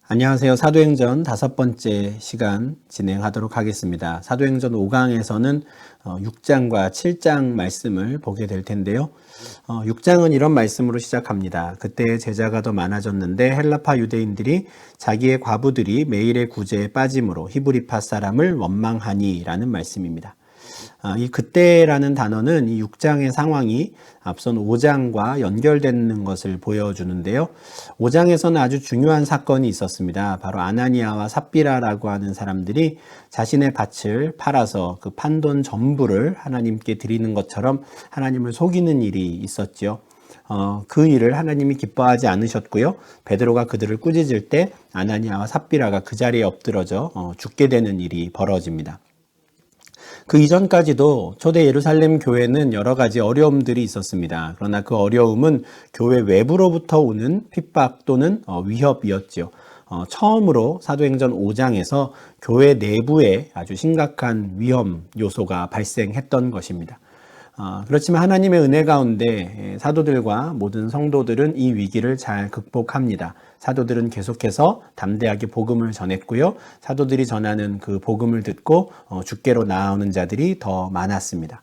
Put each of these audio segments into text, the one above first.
안녕하세요. 사도행전 5번째 시간 진행하도록 하겠습니다. 사도행전 5강에서는 6장과 7장 말씀을 보게 될 텐데요. 6장은 이런 말씀으로 시작합니다. 그때 제자가 더 많아졌는데 헬라파 유대인들이 자기의 과부들이 매일의 구제에 빠짐으로 히브리파 사람을 원망하니 라는 말씀입니다. 이 그때라는 단어는 이 6장의 상황이 앞선 5장과 연결되는 것을 보여주는데요. 5장에서는 아주 중요한 사건이 있었습니다. 바로 아나니아와 삽비라라고 하는 사람들이 자신의 밭을 팔아서 그 판돈 전부를 하나님께 드리는 것처럼 하나님을 속이는 일이 있었죠. 그 일을 하나님이 기뻐하지 않으셨고요. 베드로가 그들을 꾸짖을 때 아나니아와 삽비라가 그 자리에 엎드러져 죽게 되는 일이 벌어집니다. 그 이전까지도 초대 예루살렘 교회는 여러 가지 어려움들이 있었습니다. 그러나 그 어려움은 교회 외부로부터 오는 핍박 또는 위협이었죠. 처음으로 사도행전 5장에서 교회 내부에 아주 심각한 위험 요소가 발생했던 것입니다. 그렇지만 하나님의 은혜 가운데 사도들과 모든 성도들은 이 위기를 잘 극복합니다. 사도들은 계속해서 담대하게 복음을 전했고요. 사도들이 전하는 그 복음을 듣고 주께로 나아오는 자들이 더 많았습니다.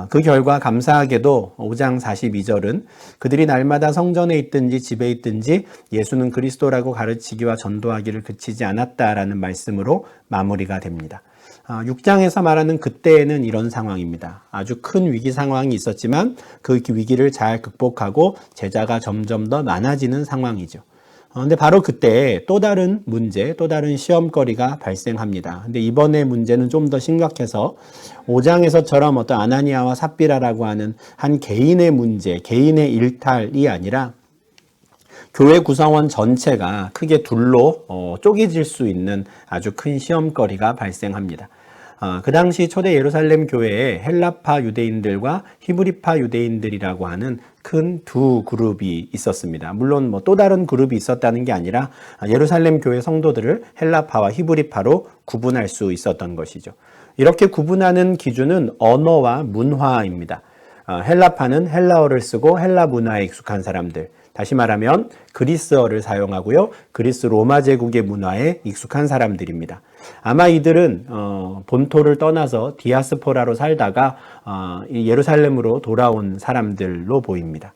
그 결과 감사하게도 5장 42절은 그들이 날마다 성전에 있든지 집에 있든지 예수는 그리스도라고 가르치기와 전도하기를 그치지 않았다라는 말씀으로 마무리가 됩니다. 6장에서 말하는 그때에는 이런 상황입니다. 아주 큰 위기 상황이 있었지만 그 위기를 잘 극복하고 제자가 점점 더 많아지는 상황이죠. 근데 바로 그때 또 다른 문제, 또 다른 시험거리가 발생합니다. 근데 이번에 문제는 좀 더 심각해서 5장에서처럼 어떤 아나니아와 삽비라라고 하는 한 개인의 문제, 개인의 일탈이 아니라 교회 구성원 전체가 크게 둘로 쪼개질 수 있는 아주 큰 시험거리가 발생합니다. 그 당시 초대 예루살렘 교회에 헬라파 유대인들과 히브리파 유대인들이라고 하는 큰 두 그룹이 있었습니다. 물론 또 다른 그룹이 있었다는 게 아니라 예루살렘 교회 성도들을 헬라파와 히브리파로 구분할 수 있었던 것이죠. 이렇게 구분하는 기준은 언어와 문화입니다. 헬라파는 헬라어를 쓰고 헬라 문화에 익숙한 사람들, 다시 말하면 그리스어를 사용하고요. 그리스 로마 제국의 문화에 익숙한 사람들입니다. 아마 이들은 본토를 떠나서 디아스포라로 살다가 예루살렘으로 돌아온 사람들로 보입니다.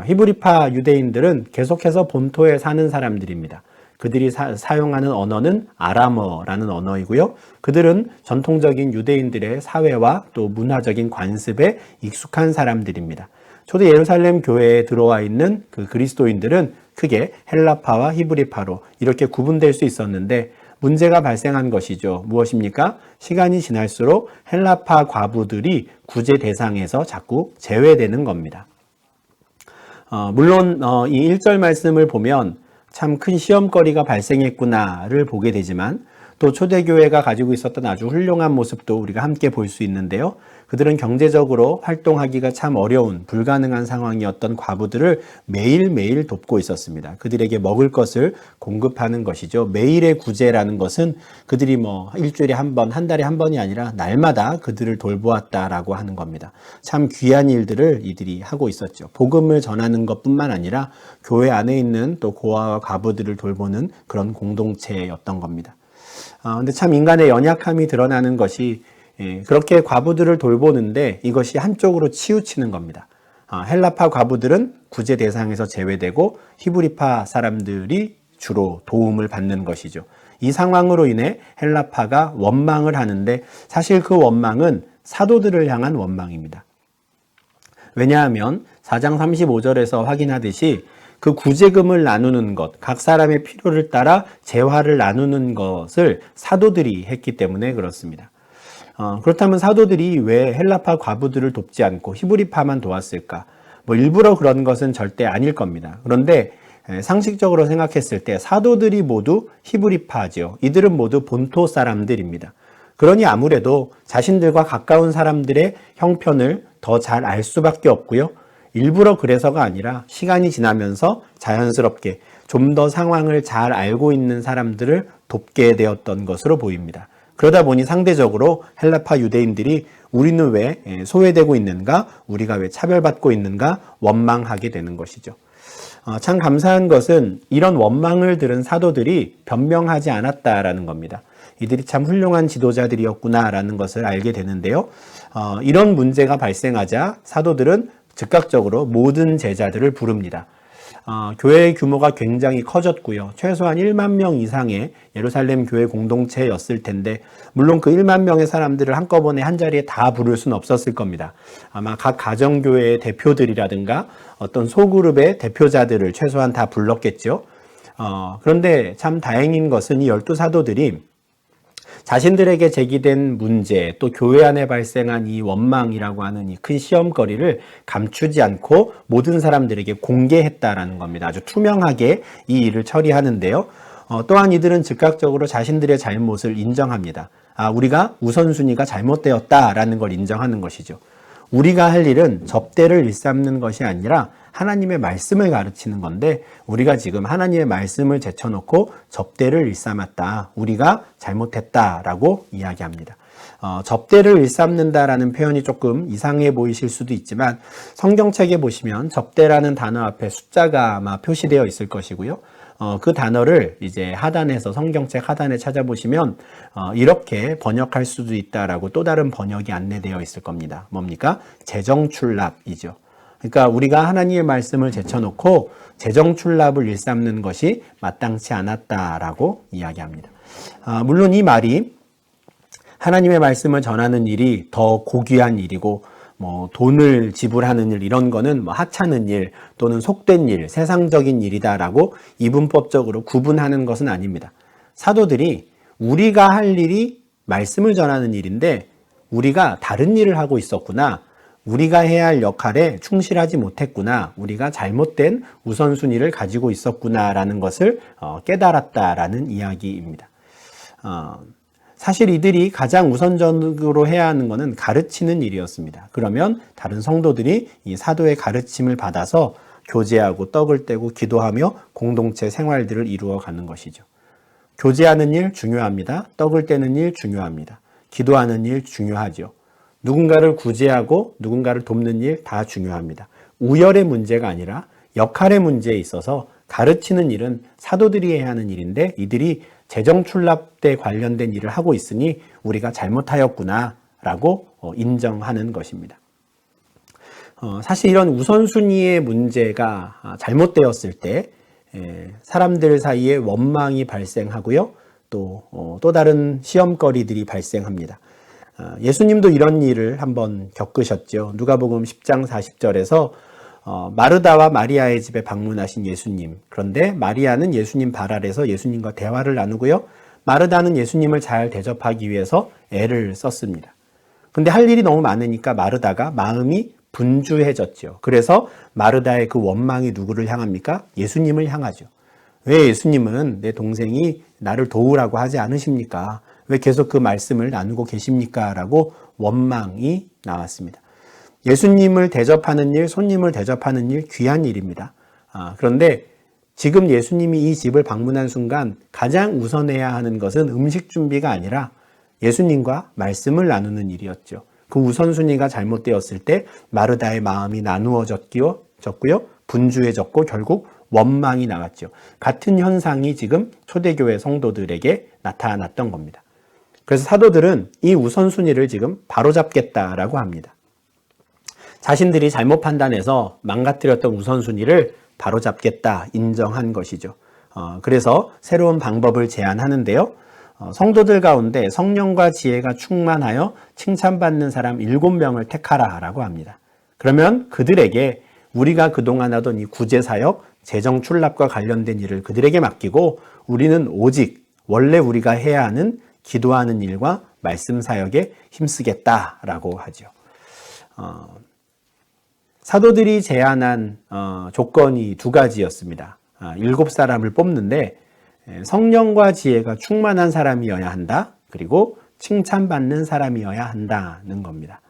히브리파 유대인들은 계속해서 본토에 사는 사람들입니다. 그들이 사용하는 언어는 아람어라는 언어이고요. 그들은 전통적인 유대인들의 사회와 또 문화적인 관습에 익숙한 사람들입니다. 초대 예루살렘 교회에 들어와 있는 그 그리스도인들은 크게 헬라파와 히브리파로 이렇게 구분될 수 있었는데 문제가 발생한 것이죠. 무엇입니까? 시간이 지날수록 헬라파 과부들이 구제 대상에서 자꾸 제외되는 겁니다. 물론 이 1절 말씀을 보면 참 큰 시험거리가 발생했구나를 보게 되지만 또 초대교회가 가지고 있었던 아주 훌륭한 모습도 우리가 함께 볼 수 있는데요. 그들은 경제적으로 활동하기가 참 어려운 불가능한 상황이었던 과부들을 매일매일 돕고 있었습니다. 그들에게 먹을 것을 공급하는 것이죠. 매일의 구제라는 것은 그들이 일주일에 한 번, 한 달에 한 번이 아니라 날마다 그들을 돌보았다라고 하는 겁니다. 참 귀한 일들을 이들이 하고 있었죠. 복음을 전하는 것뿐만 아니라 교회 안에 있는 또 고아와 과부들을 돌보는 그런 공동체였던 겁니다. 근데 참 인간의 연약함이 드러나는 것이 그렇게 과부들을 돌보는데 이것이 한쪽으로 치우치는 겁니다. 헬라파 과부들은 구제 대상에서 제외되고 히브리파 사람들이 주로 도움을 받는 것이죠. 이 상황으로 인해 헬라파가 원망을 하는데 사실 그 원망은 사도들을 향한 원망입니다. 왜냐하면 4장 35절에서 확인하듯이 그 구제금을 나누는 것, 각 사람의 필요를 따라 재화를 나누는 것을 사도들이 했기 때문에 그렇습니다. 그렇다면 사도들이 왜 헬라파 과부들을 돕지 않고 히브리파만 도왔을까? 일부러 그런 것은 절대 아닐 겁니다. 그런데 상식적으로 생각했을 때 사도들이 모두 히브리파죠. 이들은 모두 본토 사람들입니다. 그러니 아무래도 자신들과 가까운 사람들의 형편을 더 잘 알 수밖에 없고요. 일부러 그래서가 아니라 시간이 지나면서 자연스럽게 좀 더 상황을 잘 알고 있는 사람들을 돕게 되었던 것으로 보입니다. 그러다 보니 상대적으로 헬라파 유대인들이 우리는 왜 소외되고 있는가? 우리가 왜 차별받고 있는가? 원망하게 되는 것이죠. 참 감사한 것은 이런 원망을 들은 사도들이 변명하지 않았다라는 겁니다. 이들이 참 훌륭한 지도자들이었구나라는 것을 알게 되는데요. 이런 문제가 발생하자 사도들은 즉각적으로 모든 제자들을 부릅니다. 교회의 규모가 굉장히 커졌고요. 최소한 1만 명 이상의 예루살렘 교회 공동체였을 텐데 물론 그 1만 명의 사람들을 한꺼번에 한 자리에 다 부를 수는 없었을 겁니다. 아마 각 가정교회의 대표들이라든가 어떤 소그룹의 대표자들을 최소한 다 불렀겠죠. 그런데 참 다행인 것은 이 12사도들이 자신들에게 제기된 문제, 또 교회 안에 발생한 이 원망이라고 하는 이 큰 시험거리를 감추지 않고 모든 사람들에게 공개했다라는 겁니다. 아주 투명하게 이 일을 처리하는데요. 또한 이들은 즉각적으로 자신들의 잘못을 인정합니다. 우리가 우선순위가 잘못되었다라는 걸 인정하는 것이죠. 우리가 할 일은 접대를 일삼는 것이 아니라 하나님의 말씀을 가르치는 건데 우리가 지금 하나님의 말씀을 제쳐놓고 접대를 일삼았다. 우리가 잘못했다라고 이야기합니다. 접대를 일삼는다라는 표현이 조금 이상해 보이실 수도 있지만 성경책에 보시면 접대라는 단어 앞에 숫자가 아마 표시되어 있을 것이고요. 그 단어를 이제 하단에서 성경책 하단에 찾아보시면 이렇게 번역할 수도 있다라고 또 다른 번역이 안내되어 있을 겁니다. 뭡니까? 재정출납이죠. 그러니까 우리가 하나님의 말씀을 제쳐놓고 재정출납을 일삼는 것이 마땅치 않았다라고 이야기합니다. 물론 이 말이 하나님의 말씀을 전하는 일이 더 고귀한 일이고 돈을 지불하는 일 이런 거는 하찮은 일 또는 속된 일, 세상적인 일이다라고 이분법적으로 구분하는 것은 아닙니다. 사도들이 우리가 할 일이 말씀을 전하는 일인데 우리가 다른 일을 하고 있었구나. 우리가 해야 할 역할에 충실하지 못했구나. 우리가 잘못된 우선순위를 가지고 있었구나라는 것을 깨달았다라는 이야기입니다. 사실 이들이 가장 우선적으로 해야 하는 것은 가르치는 일이었습니다. 그러면 다른 성도들이 이 사도의 가르침을 받아서 교제하고 떡을 떼고 기도하며 공동체 생활들을 이루어가는 것이죠. 교제하는 일 중요합니다. 떡을 떼는 일 중요합니다. 기도하는 일 중요하죠. 누군가를 구제하고 누군가를 돕는 일 다 중요합니다. 우열의 문제가 아니라 역할의 문제에 있어서 가르치는 일은 사도들이 해야 하는 일인데 이들이 재정출납에 관련된 일을 하고 있으니 우리가 잘못하였구나라고 인정하는 것입니다. 사실 이런 우선순위의 문제가 잘못되었을 때 사람들 사이에 원망이 발생하고요. 또 다른 시험거리들이 발생합니다. 예수님도 이런 일을 한번 겪으셨죠. 누가복음 10장 40절에서 마르다와 마리아의 집에 방문하신 예수님. 그런데 마리아는 예수님 발 아래서 예수님과 대화를 나누고요. 마르다는 예수님을 잘 대접하기 위해서 애를 썼습니다. 근데 할 일이 너무 많으니까 마르다가 마음이 분주해졌죠. 그래서 마르다의 그 원망이 누구를 향합니까? 예수님을 향하죠. 왜 예수님은 내 동생이 나를 도우라고 하지 않으십니까? 왜 계속 그 말씀을 나누고 계십니까? 라고 원망이 나왔습니다. 예수님을 대접하는 일, 손님을 대접하는 일 귀한 일입니다. 그런데 지금 예수님이 이 집을 방문한 순간 가장 우선해야 하는 것은 음식 준비가 아니라 예수님과 말씀을 나누는 일이었죠. 그 우선순위가 잘못되었을 때 마르다의 마음이 나누어졌고요. 분주해졌고 결국 원망이 나왔죠. 같은 현상이 지금 초대교회 성도들에게 나타났던 겁니다. 그래서 사도들은 이 우선순위를 지금 바로잡겠다라고 합니다. 자신들이 잘못 판단해서 망가뜨렸던 우선순위를 바로잡겠다 인정한 것이죠. 그래서 새로운 방법을 제안하는데요. 성도들 가운데 성령과 지혜가 충만하여 칭찬받는 사람 7명을 택하라라고 합니다. 그러면 그들에게 우리가 그동안 하던 이 구제사역, 재정출납과 관련된 일을 그들에게 맡기고 우리는 오직 원래 우리가 해야 하는 기도하는 일과 말씀 사역에 힘쓰겠다라고 하죠. 사도들이 제안한 조건이 2가지였습니다. 7사람을 뽑는데 성령과 지혜가 충만한 사람이어야 한다. 그리고 칭찬받는 사람이어야 한다는 겁니다.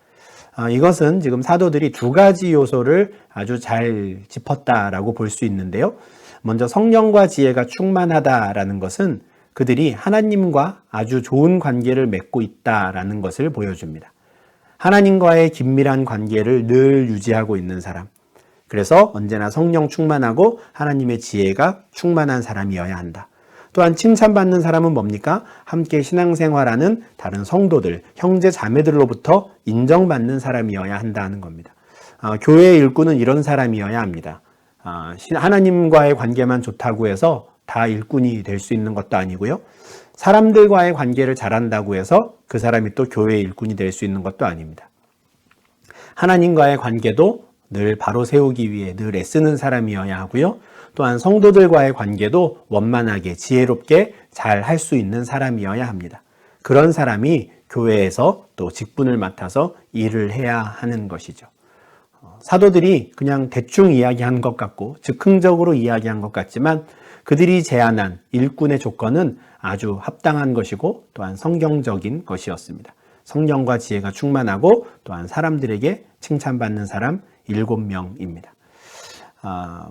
이것은 지금 사도들이 2가지 요소를 아주 잘 짚었다라고 볼 수 있는데요. 먼저 성령과 지혜가 충만하다라는 것은 그들이 하나님과 아주 좋은 관계를 맺고 있다라는 것을 보여줍니다. 하나님과의 긴밀한 관계를 늘 유지하고 있는 사람, 그래서 언제나 성령 충만하고 하나님의 지혜가 충만한 사람이어야 한다. 또한 칭찬받는 사람은 뭡니까? 함께 신앙생활하는 다른 성도들, 형제 자매들로부터 인정받는 사람이어야 한다는 겁니다. 교회의 일꾼은 이런 사람이어야 합니다. 하나님과의 관계만 좋다고 해서 다 일꾼이 될 수 있는 것도 아니고요. 사람들과의 관계를 잘한다고 해서 그 사람이 또 교회의 일꾼이 될 수 있는 것도 아닙니다. 하나님과의 관계도 늘 바로 세우기 위해 늘 애쓰는 사람이어야 하고요. 또한 성도들과의 관계도 원만하게 지혜롭게 잘 할 수 있는 사람이어야 합니다. 그런 사람이 교회에서 또 직분을 맡아서 일을 해야 하는 것이죠. 사도들이 그냥 대충 이야기한 것 같고 즉흥적으로 이야기한 것 같지만 그들이 제안한 일꾼의 조건은 아주 합당한 것이고 또한 성경적인 것이었습니다. 성령과 지혜가 충만하고 또한 사람들에게 칭찬받는 사람 7명입니다.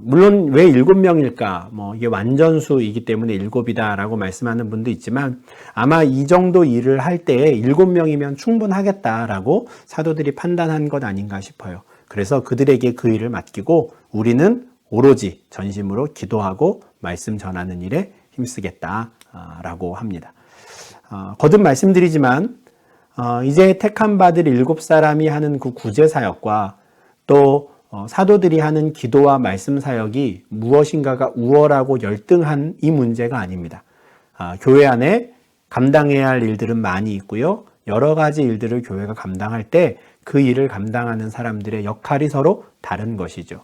물론 왜 7명일까? 이게 완전수이기 때문에 7이다라고 말씀하는 분도 있지만 아마 이 정도 일을 할 때에 7명이면 충분하겠다라고 사도들이 판단한 것 아닌가 싶어요. 그래서 그들에게 그 일을 맡기고 우리는 오로지 전심으로 기도하고 말씀 전하는 일에 힘쓰겠다라고 합니다. 거듭 말씀드리지만 이제 택함 받을 7사람이 하는 그 구제 사역과 또 사도들이 하는 기도와 말씀 사역이 무엇인가가 우월하고 열등한 이 문제가 아닙니다. 교회 안에 감당해야 할 일들은 많이 있고요. 여러 가지 일들을 교회가 감당할 때 그 일을 감당하는 사람들의 역할이 서로 다른 것이죠.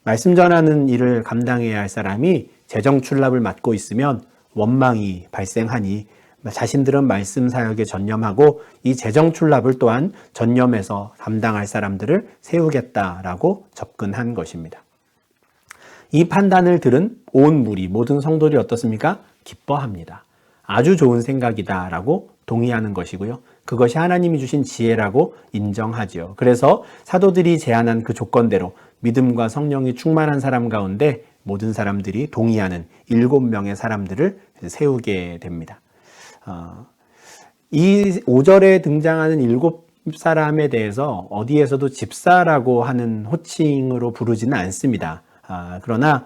말씀 전하는 일을 감당해야 할 사람이 재정 출납을 맡고 있으면 원망이 발생하니 자신들은 말씀 사역에 전념하고 이 재정 출납을 또한 전념해서 감당할 사람들을 세우겠다라고 접근한 것입니다. 이 판단을 들은 온 무리, 모든 성도들이 어떻습니까? 기뻐합니다. 아주 좋은 생각이다라고 동의하는 것이고요. 그것이 하나님이 주신 지혜라고 인정하죠. 그래서 사도들이 제안한 그 조건대로 믿음과 성령이 충만한 사람 가운데 모든 사람들이 동의하는 7명의 사람들을 세우게 됩니다. 이 5절에 등장하는 7사람에 대해서 어디에서도 집사라고 하는 호칭으로 부르지는 않습니다. 그러나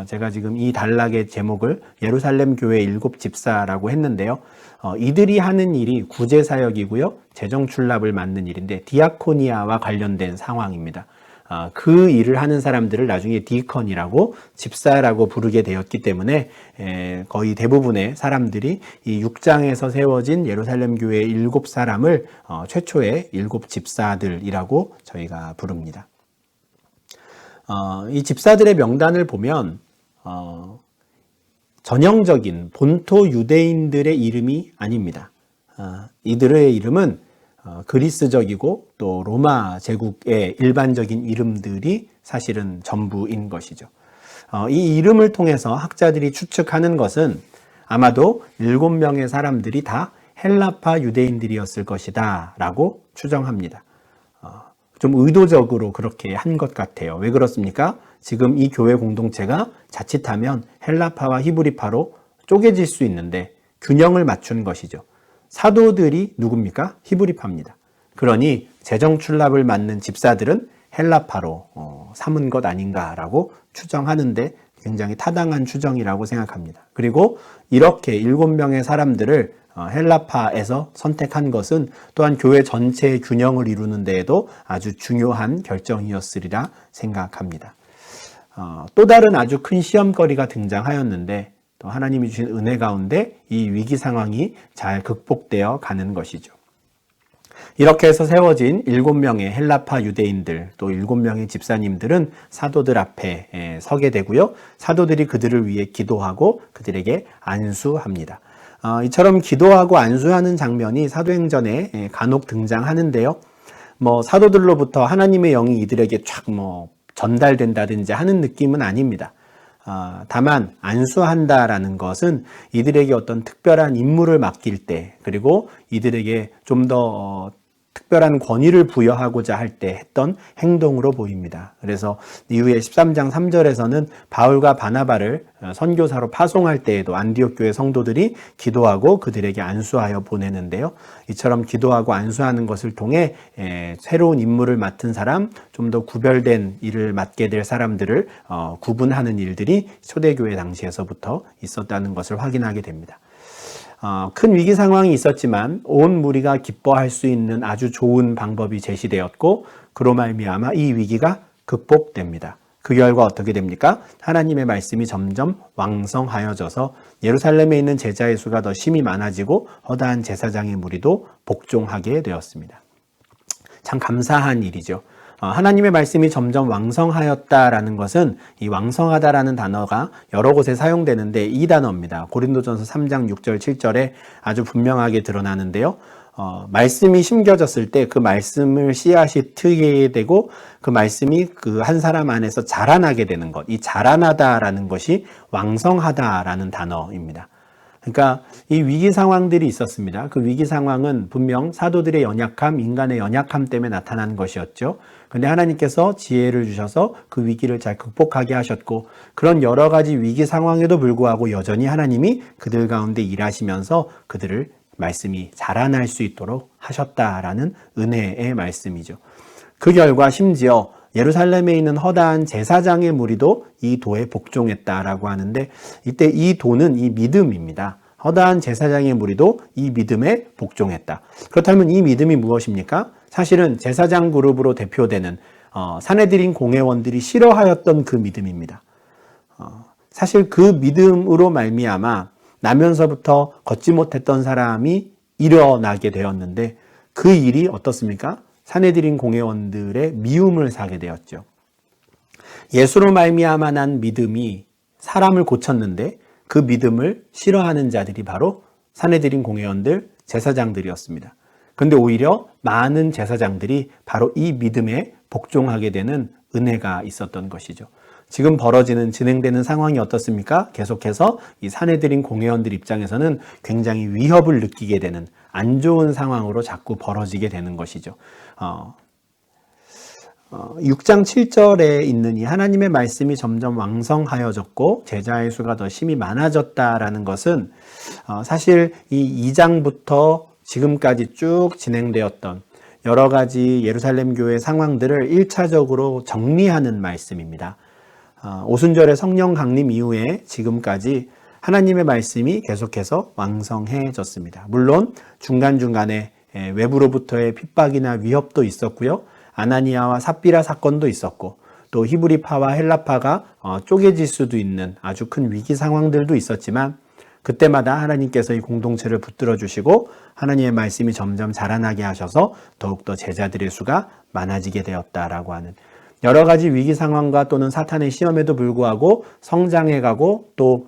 제가 지금 이 단락의 제목을 예루살렘 교회 7집사라고 했는데요. 이들이 하는 일이 구제사역이고요. 재정출납을 맡는 일인데 디아코니아와 관련된 상황입니다. 그 일을 하는 사람들을 나중에 디컨이라고 집사라고 부르게 되었기 때문에 거의 대부분의 사람들이 이 6장에서 세워진 예루살렘 교회의 7사람을 최초의 7집사들이라고 저희가 부릅니다. 이 집사들의 명단을 보면 전형적인 본토 유대인들의 이름이 아닙니다. 이들의 이름은 그리스적이고 또 로마 제국의 일반적인 이름들이 사실은 전부인 것이죠. 이 이름을 통해서 학자들이 추측하는 것은 아마도 7명의 사람들이 다 헬라파 유대인들이었을 것이다 라고 추정합니다. 좀 의도적으로 그렇게 한 것 같아요. 왜 그렇습니까? 지금 이 교회 공동체가 자칫하면 헬라파와 히브리파로 쪼개질 수 있는데 균형을 맞춘 것이죠. 사도들이 누굽니까? 히브리파입니다. 그러니 재정 출납을 맡는 집사들은 헬라파로 삼은 것 아닌가라고 추정하는데 굉장히 타당한 추정이라고 생각합니다. 그리고 이렇게 7명의 사람들을 헬라파에서 선택한 것은 또한 교회 전체의 균형을 이루는 데에도 아주 중요한 결정이었으리라 생각합니다. 또 다른 아주 큰 시험거리가 등장하였는데 또 하나님이 주신 은혜 가운데 이 위기 상황이 잘 극복되어 가는 것이죠. 이렇게 해서 세워진 7명의 헬라파 유대인들 또 7명의 집사님들은 사도들 앞에 서게 되고요. 사도들이 그들을 위해 기도하고 그들에게 안수합니다. 이처럼 기도하고 안수하는 장면이 사도행전에 간혹 등장하는데요. 사도들로부터 하나님의 영이 이들에게 쫙 전달된다든지 하는 느낌은 아닙니다. 다만 안수한다라는 것은 이들에게 어떤 특별한 임무를 맡길 때 그리고 이들에게 좀 더 특별한 권위를 부여하고자 할 때 했던 행동으로 보입니다. 그래서 이후에 13장 3절에서는 바울과 바나바를 선교사로 파송할 때에도 안디옥 교회 성도들이 기도하고 그들에게 안수하여 보내는데요. 이처럼 기도하고 안수하는 것을 통해 새로운 임무를 맡은 사람, 좀 더 구별된 일을 맡게 될 사람들을 구분하는 일들이 초대교회 당시에서부터 있었다는 것을 확인하게 됩니다. 큰 위기 상황이 있었지만 온 무리가 기뻐할 수 있는 아주 좋은 방법이 제시되었고 그로 말미암아 이 위기가 극복됩니다. 그 결과 어떻게 됩니까? 하나님의 말씀이 점점 왕성하여져서 예루살렘에 있는 제자의 수가 더 심히 많아지고 허다한 제사장의 무리도 복종하게 되었습니다. 참 감사한 일이죠. 하나님의 말씀이 점점 왕성하였다라는 것은 이 왕성하다라는 단어가 여러 곳에 사용되는데 이 단어입니다. 고린도전서 3장 6절 7절에 아주 분명하게 드러나는데요. 말씀이 심겨졌을 때 그 말씀을 씨앗이 트게 되고 그 말씀이 그 한 사람 안에서 자라나게 되는 것, 이 자라나다라는 것이 왕성하다라는 단어입니다. 그러니까 이 위기 상황들이 있었습니다. 그 위기 상황은 분명 사도들의 연약함, 인간의 연약함 때문에 나타난 것이었죠. 그런데 하나님께서 지혜를 주셔서 그 위기를 잘 극복하게 하셨고 그런 여러 가지 위기 상황에도 불구하고 여전히 하나님이 그들 가운데 일하시면서 그들을 말씀이 자라날 수 있도록 하셨다라는 은혜의 말씀이죠. 그 결과 심지어 예루살렘에 있는 허다한 제사장의 무리도 이 도에 복종했다라고 하는데 이때 이 도는 이 믿음입니다. 허다한 제사장의 무리도 이 믿음에 복종했다. 그렇다면 이 믿음이 무엇입니까? 사실은 제사장 그룹으로 대표되는 산헤드린 공회원들이 싫어하였던 그 믿음입니다. 사실 그 믿음으로 말미암아 나면서부터 걷지 못했던 사람이 일어나게 되었는데 그 일이 어떻습니까? 산헤드린 공회원들의 미움을 사게 되었죠. 예수로 말미암아 난 믿음이 사람을 고쳤는데 그 믿음을 싫어하는 자들이 바로 산헤드린 공회원들, 제사장들이었습니다. 그런데 오히려 많은 제사장들이 바로 이 믿음에 복종하게 되는 은혜가 있었던 것이죠. 지금 진행되는 상황이 어떻습니까? 계속해서 이 산헤드린 공회원들 입장에서는 굉장히 위협을 느끼게 되는 안 좋은 상황으로 자꾸 벌어지게 되는 것이죠. 6장 7절에 있는 이 하나님의 말씀이 점점 왕성하여졌고 제자의 수가 더 심히 많아졌다라는 것은 사실 이 2장부터 지금까지 쭉 진행되었던 여러 가지 예루살렘 교회 상황들을 1차적으로 정리하는 말씀입니다. 오순절의 성령 강림 이후에 지금까지 하나님의 말씀이 계속해서 왕성해졌습니다. 물론 중간중간에 외부로부터의 핍박이나 위협도 있었고요. 아나니아와 삽비라 사건도 있었고 또 히브리파와 헬라파가 쪼개질 수도 있는 아주 큰 위기 상황들도 있었지만 그때마다 하나님께서 이 공동체를 붙들어 주시고 하나님의 말씀이 점점 자라나게 하셔서 더욱더 제자들의 수가 많아지게 되었다라고 하는 여러 가지 위기 상황과 또는 사탄의 시험에도 불구하고 성장해가고 또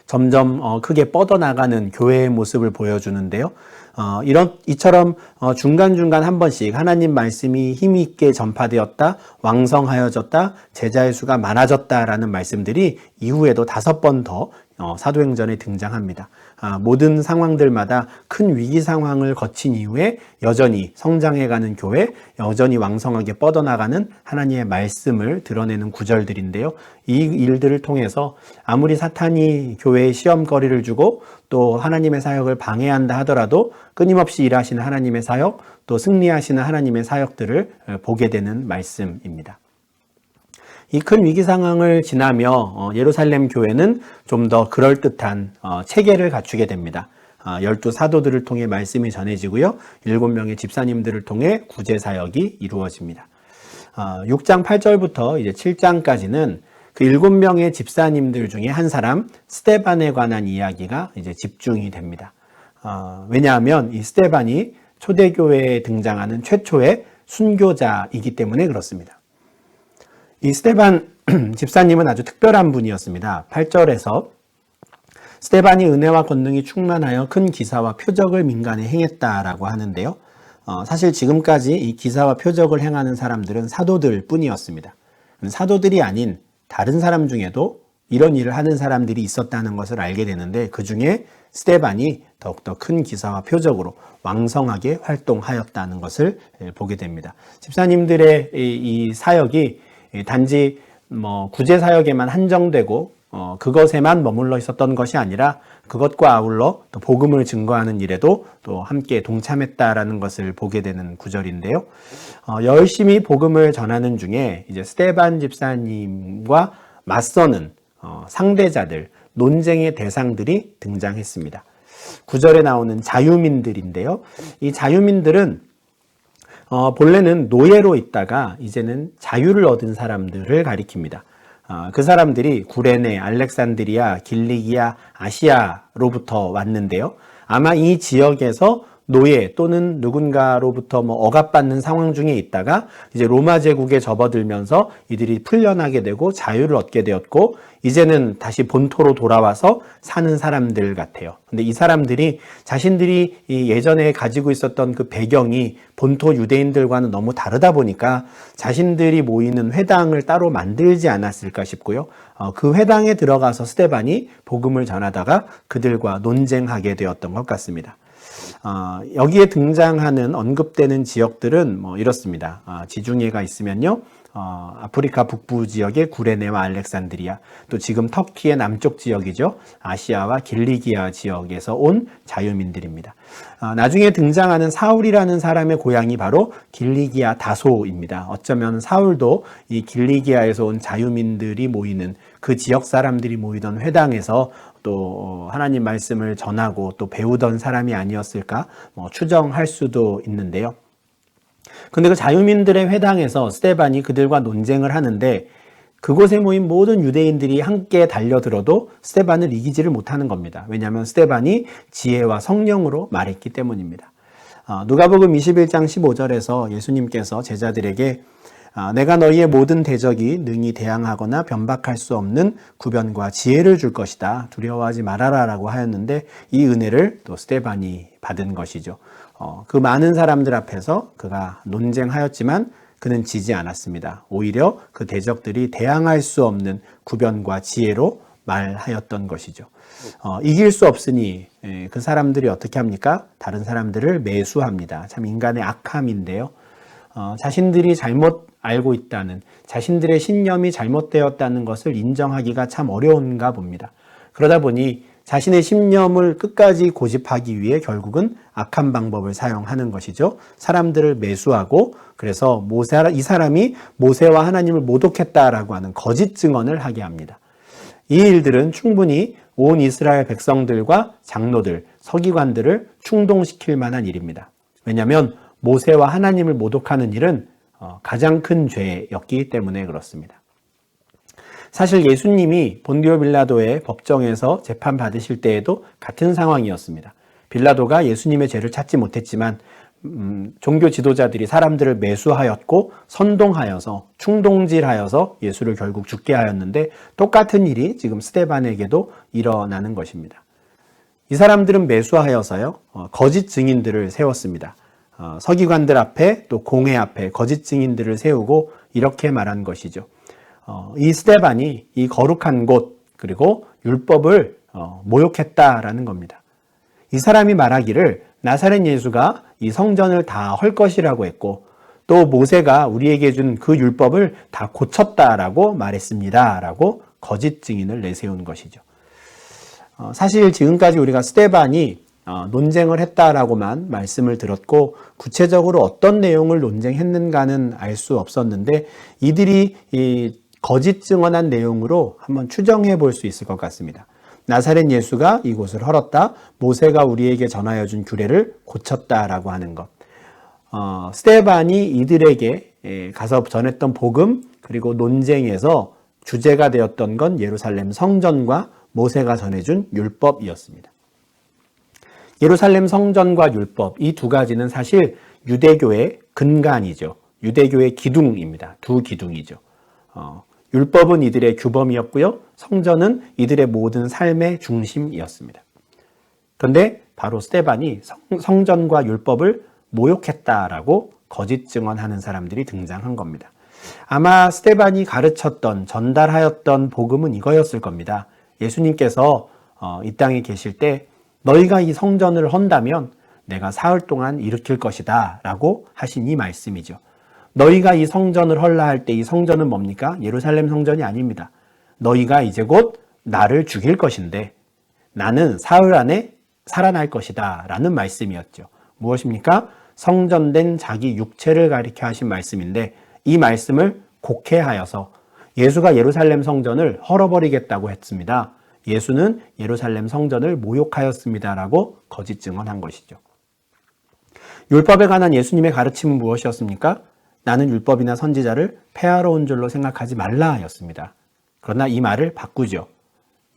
점점 크게 뻗어나가는 교회의 모습을 보여주는데요. 이처럼 중간중간 한 번씩 하나님 말씀이 힘있게 전파되었다, 왕성하여졌다, 제자의 수가 많아졌다라는 말씀들이 이후에도 5번 더 사도행전에 등장합니다. 모든 상황들마다 큰 위기 상황을 거친 이후에 여전히 성장해가는 교회, 여전히 왕성하게 뻗어나가는 하나님의 말씀을 드러내는 구절들인데요. 이 일들을 통해서 아무리 사탄이 교회에 시험거리를 주고 또 하나님의 사역을 방해한다 하더라도 끊임없이 일하시는 하나님의 사역, 또 승리하시는 하나님의 사역들을 보게 되는 말씀입니다. 이 큰 위기 상황을 지나며 예루살렘 교회는 좀 더 그럴듯한 체계를 갖추게 됩니다. 12 사도들을 통해 말씀이 전해지고요. 7명의 집사님들을 통해 구제 사역이 이루어집니다. 6장 8절부터 이제 7장까지는 그 7명의 집사님들 중에 한 사람 스데반에 관한 이야기가 이제 집중이 됩니다. 왜냐하면 이 스데반이 초대교회에 등장하는 최초의 순교자이기 때문에 그렇습니다. 이 스데반 집사님은 아주 특별한 분이었습니다. 8절에서 스데반이 은혜와 권능이 충만하여 큰 기사와 표적을 민간에 행했다라고 하는데요. 사실 지금까지 이 기사와 표적을 행하는 사람들은 사도들 뿐이었습니다. 사도들이 아닌 다른 사람 중에도 이런 일을 하는 사람들이 있었다는 것을 알게 되는데 그 중에 스데반이 더욱더 큰 기사와 표적으로 왕성하게 활동하였다는 것을 보게 됩니다. 집사님들의 이 사역이 단지 구제 사역에만 한정되고 그것에만 머물러 있었던 것이 아니라 그것과 아울러 또 복음을 증거하는 일에도 또 함께 동참했다라는 것을 보게 되는 구절인데요. 열심히 복음을 전하는 중에 이제 스데반 집사님과 맞서는 상대자들, 논쟁의 대상들이 등장했습니다. 9절에 나오는 자유민들인데요. 이 자유민들은 본래는 노예로 있다가 이제는 자유를 얻은 사람들을 가리킵니다. 그 사람들이 구레네, 알렉산드리아, 길리기아, 아시아로부터 왔는데요. 아마 이 지역에서 노예 또는 누군가로부터 억압받는 상황 중에 있다가 이제 로마 제국에 접어들면서 이들이 풀려나게 되고 자유를 얻게 되었고 이제는 다시 본토로 돌아와서 사는 사람들 같아요. 근데 이 사람들이 자신들이 예전에 가지고 있었던 그 배경이 본토 유대인들과는 너무 다르다 보니까 자신들이 모이는 회당을 따로 만들지 않았을까 싶고요. 그 회당에 들어가서 스데반이 복음을 전하다가 그들과 논쟁하게 되었던 것 같습니다. 여기에 등장하는 언급되는 지역들은 이렇습니다. 지중해가 있으면요. 아프리카 북부 지역의 구레네와 알렉산드리아, 또 지금 터키의 남쪽 지역이죠. 아시아와 길리기아 지역에서 온 자유민들입니다. 나중에 등장하는 사울이라는 사람의 고향이 바로 길리기아 다소입니다. 어쩌면 사울도 이 길리기아에서 온 자유민들이 모이는 그 지역 사람들이 모이던 회당에서 또 하나님 말씀을 전하고 또 배우던 사람이 아니었을까 추정할 수도 있는데요. 근데 그 자유민들의 회당에서 스데반이 그들과 논쟁을 하는데 그곳에 모인 모든 유대인들이 함께 달려들어도 스데반을 이기지를 못하는 겁니다. 왜냐하면 스데반이 지혜와 성령으로 말했기 때문입니다. 누가복음 21장 15절에서 예수님께서 제자들에게 내가 너희의 모든 대적이 능히 대항하거나 변박할 수 없는 구변과 지혜를 줄 것이다. 두려워하지 말아라 라고 하였는데 이 은혜를 또 스데반이 받은 것이죠. 그 많은 사람들 앞에서 그가 논쟁하였지만 그는 지지 않았습니다. 오히려 그 대적들이 대항할 수 없는 구변과 지혜로 말하였던 것이죠. 이길 수 없으니 그 사람들이 어떻게 합니까? 다른 사람들을 매수합니다. 참 인간의 악함인데요. 자신들이 잘못 알고 있다는, 자신들의 신념이 잘못되었다는 것을 인정하기가 참 어려운가 봅니다. 그러다 보니 자신의 신념을 끝까지 고집하기 위해 결국은 악한 방법을 사용하는 것이죠. 사람들을 매수하고 그래서 이 사람이 모세와 하나님을 모독했다라고 하는 거짓 증언을 하게 합니다. 이 일들은 충분히 온 이스라엘 백성들과 장로들, 서기관들을 충동시킬 만한 일입니다. 왜냐하면 모세와 하나님을 모독하는 일은 가장 큰 죄였기 때문에 그렇습니다. 사실 예수님이 본디오 빌라도의 법정에서 재판받으실 때에도 같은 상황이었습니다. 빌라도가 예수님의 죄를 찾지 못했지만 종교 지도자들이 사람들을 매수하였고 선동하여서 충동질하여서 예수를 결국 죽게 하였는데 똑같은 일이 지금 스데반에게도 일어나는 것입니다. 이 사람들은 매수하여서요 거짓 증인들을 세웠습니다. 서기관들 앞에 또 공회 앞에 거짓 증인들을 세우고 이렇게 말한 것이죠. 이 스데반이 이 거룩한 곳 그리고 율법을 모욕했다라는 겁니다. 이 사람이 말하기를 나사렛 예수가 이 성전을 다 헐 것이라고 했고 또 모세가 우리에게 준 그 율법을 다 고쳤다라고 말했습니다. 라고 거짓 증인을 내세운 것이죠. 사실 지금까지 우리가 스데반이 논쟁을 했다라고만 말씀을 들었고 구체적으로 어떤 내용을 논쟁했는가는 알 수 없었는데 이들이 이 거짓 증언한 내용으로 한번 추정해 볼 수 있을 것 같습니다. 나사렛 예수가 이곳을 헐었다. 모세가 우리에게 전하여 준 규례를 고쳤다라고 하는 것. 스데반이 이들에게 가서 전했던 복음 그리고 논쟁에서 주제가 되었던 건 예루살렘 성전과 모세가 전해준 율법이었습니다. 예루살렘 성전과 율법 이 두 가지는 사실 유대교의 근간이죠. 유대교의 기둥입니다. 두 기둥이죠. 율법은 이들의 규범이었고요. 성전은 이들의 모든 삶의 중심이었습니다. 그런데 바로 스데반이 성전과 율법을 모욕했다라고 거짓 증언하는 사람들이 등장한 겁니다. 아마 스데반이 가르쳤던, 전달하였던 복음은 이거였을 겁니다. 예수님께서 이 땅에 계실 때 너희가 이 성전을 헌다면 내가 사흘 동안 일으킬 것이다 라고 하신 이 말씀이죠. 너희가 이 성전을 헐라 할 때 이 성전은 뭡니까? 예루살렘 성전이 아닙니다. 너희가 이제 곧 나를 죽일 것인데 나는 사흘 안에 살아날 것이다 라는 말씀이었죠. 무엇입니까? 성전된 자기 육체를 가리켜 하신 말씀인데 이 말씀을 곡해하여서 예수가 예루살렘 성전을 헐어버리겠다고 했습니다. 예수는 예루살렘 성전을 모욕하였습니다라고 거짓 증언한 것이죠. 율법에 관한 예수님의 가르침은 무엇이었습니까? 나는 율법이나 선지자를 폐하러 온 줄로 생각하지 말라 였습니다. 그러나 이 말을 바꾸죠.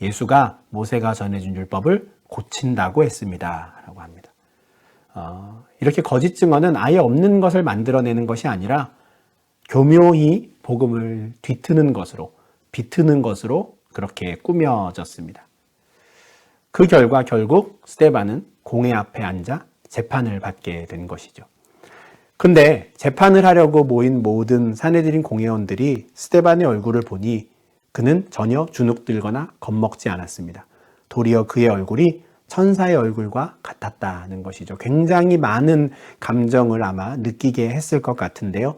예수가 모세가 전해준 율법을 고친다고 했습니다. 라고 합니다. 이렇게 거짓 증언은 아예 없는 것을 만들어내는 것이 아니라 교묘히 복음을 뒤트는 것으로, 비트는 것으로 그렇게 꾸며졌습니다. 그 결과 결국 스데반은 공회 앞에 앉아 재판을 받게 된 것이죠. 근데 재판을 하려고 모인 모든 산헤드린 공회원들이 스데반의 얼굴을 보니 그는 전혀 주눅들거나 겁먹지 않았습니다. 도리어 그의 얼굴이 천사의 얼굴과 같았다는 것이죠. 굉장히 많은 감정을 아마 느끼게 했을 것 같은데요.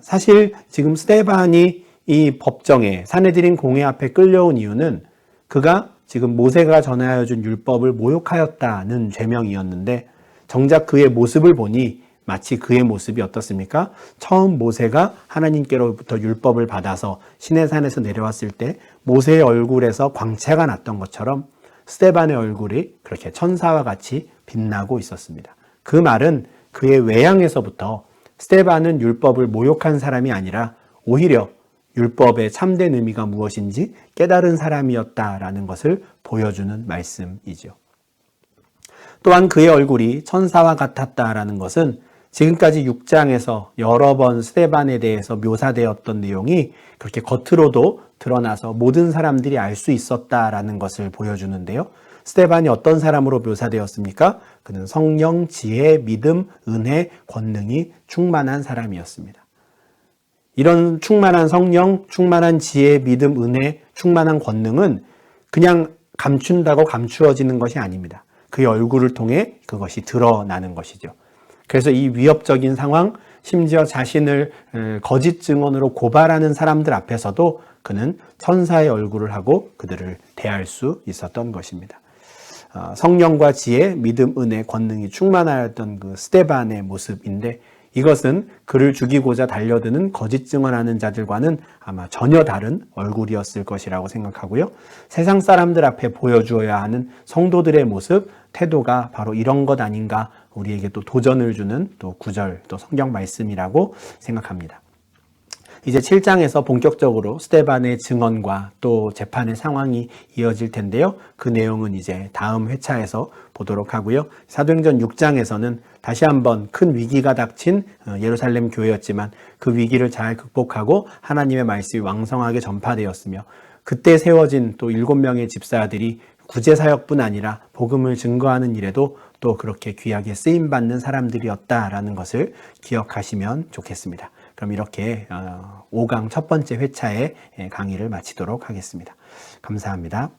사실 지금 스데반이 이 법정에 산헤드린 공회 앞에 끌려온 이유는 그가 지금 모세가 전하여 준 율법을 모욕하였다는 죄명이었는데 정작 그의 모습을 보니 마치 그의 모습이 어떻습니까? 처음 모세가 하나님께로부터 율법을 받아서 시내산에서 내려왔을 때 모세의 얼굴에서 광채가 났던 것처럼 스데반의 얼굴이 그렇게 천사와 같이 빛나고 있었습니다. 그 말은 그의 외양에서부터 스데반은 율법을 모욕한 사람이 아니라 오히려 율법의 참된 의미가 무엇인지 깨달은 사람이었다라는 것을 보여주는 말씀이죠. 또한 그의 얼굴이 천사와 같았다라는 것은 지금까지 6장에서 여러 번 스데반에 대해서 묘사되었던 내용이 그렇게 겉으로도 드러나서 모든 사람들이 알 수 있었다라는 것을 보여주는데요. 스데반이 어떤 사람으로 묘사되었습니까? 그는 성령, 지혜, 믿음, 은혜, 권능이 충만한 사람이었습니다. 이런 충만한 성령, 충만한 지혜, 믿음, 은혜, 충만한 권능은 그냥 감춘다고 감추어지는 것이 아닙니다. 그의 얼굴을 통해 그것이 드러나는 것이죠. 그래서 이 위협적인 상황, 심지어 자신을 거짓 증언으로 고발하는 사람들 앞에서도 그는 천사의 얼굴을 하고 그들을 대할 수 있었던 것입니다. 성령과 지혜, 믿음, 은혜, 권능이 충만하였던 그 스데반의 모습인데 이것은 그를 죽이고자 달려드는 거짓 증언하는 자들과는 아마 전혀 다른 얼굴이었을 것이라고 생각하고요. 세상 사람들 앞에 보여주어야 하는 성도들의 모습, 태도가 바로 이런 것 아닌가 우리에게 또 도전을 주는 또 구절, 또 성경 말씀이라고 생각합니다. 이제 7장에서 본격적으로 스데반의 증언과 또 재판의 상황이 이어질 텐데요. 그 내용은 이제 다음 회차에서 보도록 하고요. 사도행전 6장에서는 다시 한번 큰 위기가 닥친 예루살렘 교회였지만 그 위기를 잘 극복하고 하나님의 말씀이 왕성하게 전파되었으며 그때 세워진 또 7명의 집사들이 구제사역뿐 아니라 복음을 증거하는 일에도 또 그렇게 귀하게 쓰임받는 사람들이었다라는 것을 기억하시면 좋겠습니다. 그럼 이렇게 5강 첫 번째 회차의 강의를 마치도록 하겠습니다. 감사합니다.